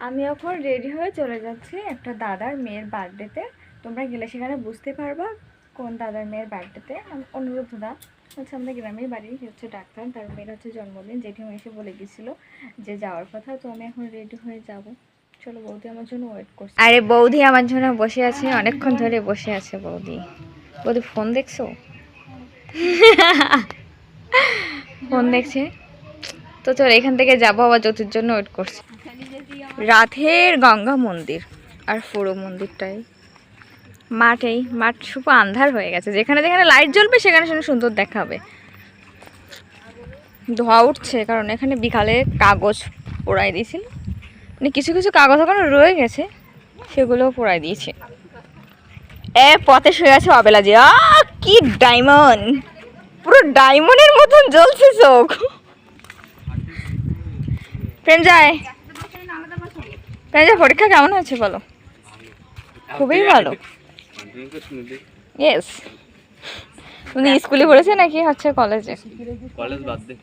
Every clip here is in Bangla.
আমি এখন রেডি হয়ে চলে যাচ্ছি একটা দাদার মেয়ের বার্থডেতে। তোমরা গেলে সেখানে বুঝতে পারবা কোন দাদার মেয়ের বার্থডেতে। অনুরোধ দা হচ্ছে আমাদের গ্রামের বাড়ি, হচ্ছে ডাক্তার, তার মেয়ের হচ্ছে জন্মদিন। জেঠিমা এসে বলে গেছিলো যে যাওয়ার কথা, তো আমি এখন রেডি হয়ে যাব। চলো, বৌদি আমার জন্য ওয়েট করছে। আরে বৌদি আমার জন্য বসে আছে, অনেকক্ষণ ধরে বসে আছে বৌদি। বৌদি ফোন দেখছো? ফোন দেখছে তো। চল এখান থেকে যাবো, আবার জ্যোতির জন্য ওয়েট করছি। রাধের গঙ্গা মন্দির আর পুরো মন্দিরটাই মাঠ শুধু আন্ধার হয়ে গেছে। যেখানে যেখানে লাইট জ্বলবে সেখানে সেখানে সুন্দর দেখাবে। ধোয়া উঠছে কারণ এখানে বিকালে কাগজ পোড়াই দিয়েছিল, মানে কিছু কিছু কাগজ ওখানে রয়ে গেছে, সেগুলোও পোড়াই দিয়েছে। পথে শুয়ে আছে অবেলা যে, কি ডায়মন্ড, পুরো ডায়মন্ডের মতন জ্বলছে চোখ। প্রেম যায়, পরীক্ষা কেমন হয়েছে বলো? খুবই ভালো। ইয়েস। তুমি স্কুলে পড়েছে নাকি হচ্ছে কলেজে? কলেজ বাদ দে।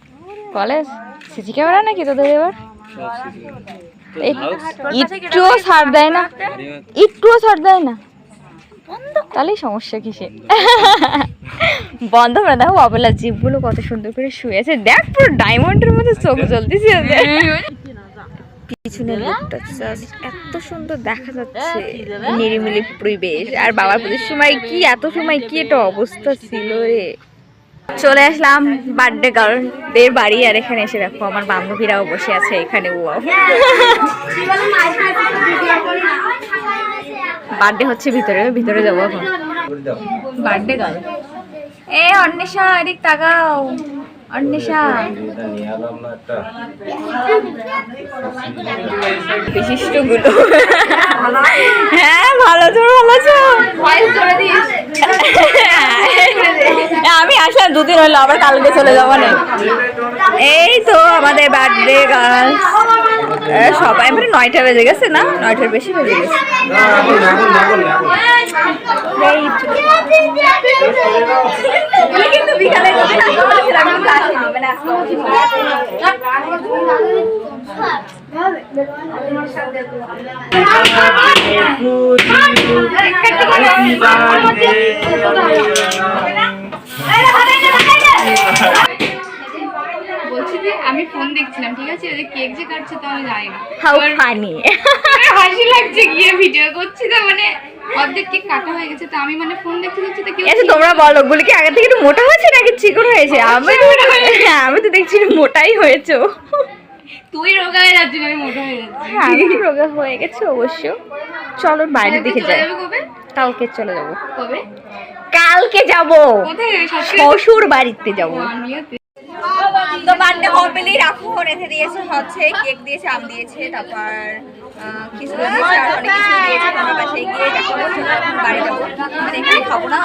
কলেজ সিসি ক্যামেরা নাকি তোদের এবার? একটুও ছাড় দেয় না, একটুও ছাড় দেয় না, তাহলেই সমস্যা কিসে? বন্ধ করে দেখো অবেলা জীবগুলো কত সুন্দর করে শুয়েছে। দেখ পুরো ডায়মন্ডের মধ্যে চোখ জ্বলতেছে। পিছনের লোকটা এত সুন্দর দেখা যাচ্ছে, নিরিমিলি পরিবেশ। আর বাবার পুজোর সময় কি এত সময় কি একটা অবস্থা ছিল রে। চলে আসলাম বার্থডে গার্লদের বাড়ি, আর এখানে এসে দেখো আমার বান্ধবীরাও বসে আছে এখানে। বার্থডে হচ্ছে ভিতরে, ভিতরে যাবো এখন। বার্থডে গার্ল অন্বেষা, এদিক তাকাও। অন্বেষা বিশিষ্ট গুলো। হ্যাঁ ভালো তো, ভালো আছো? আমি আসলাম দুদিন হলো, আবার কালকে চলে যাবো না। এই তো আমাদের বার্থডে গার্ল সবাই, মানে 9টা বেজে গেছে না, 9টার বেশি বেজে গেছে। কিন্তু বিকালে আমি ফোন দেখছিলাম, ঠিক আছে, কেক যে কাটছে তো আমি জানি না। হাসি লাগছে, গিয়ে ভিডিও করছি তো, মানে অর্ধেক কেক কাটা হয়ে গেছে, তো আমি মানে ফোন দেখতে দেখছি তো। তোমরা বলো, গুলি কি আগে থেকে একটু মোটা হয়েছে নাকি চিকন হয়েছে? আমি তো দেখছি মোটাই হয়েছে। তুই রোগা হয়ে যাচ্ছিস, আমি মোটা হয়ে যাচ্ছি। আমি রোগা হয়ে গেছে অবশ্য। চলো বাইরে দেখে যাই। কালকে চলে যাবো। কবে? কালকে যাবো, শ্বশুর বাড়িতে যাবো। তো বার্থডে হবেলি রাখো, রেখে দিয়েছে হচ্ছে কেক দিয়েছে, আম দিয়েছে, তারপর কিছু দিয়েছে, আর অনেক কিছু দিয়েছে। তোমার বাসায় গিয়ে দেখো, বাড়ি যাবো, মানে এখানে খাবো না।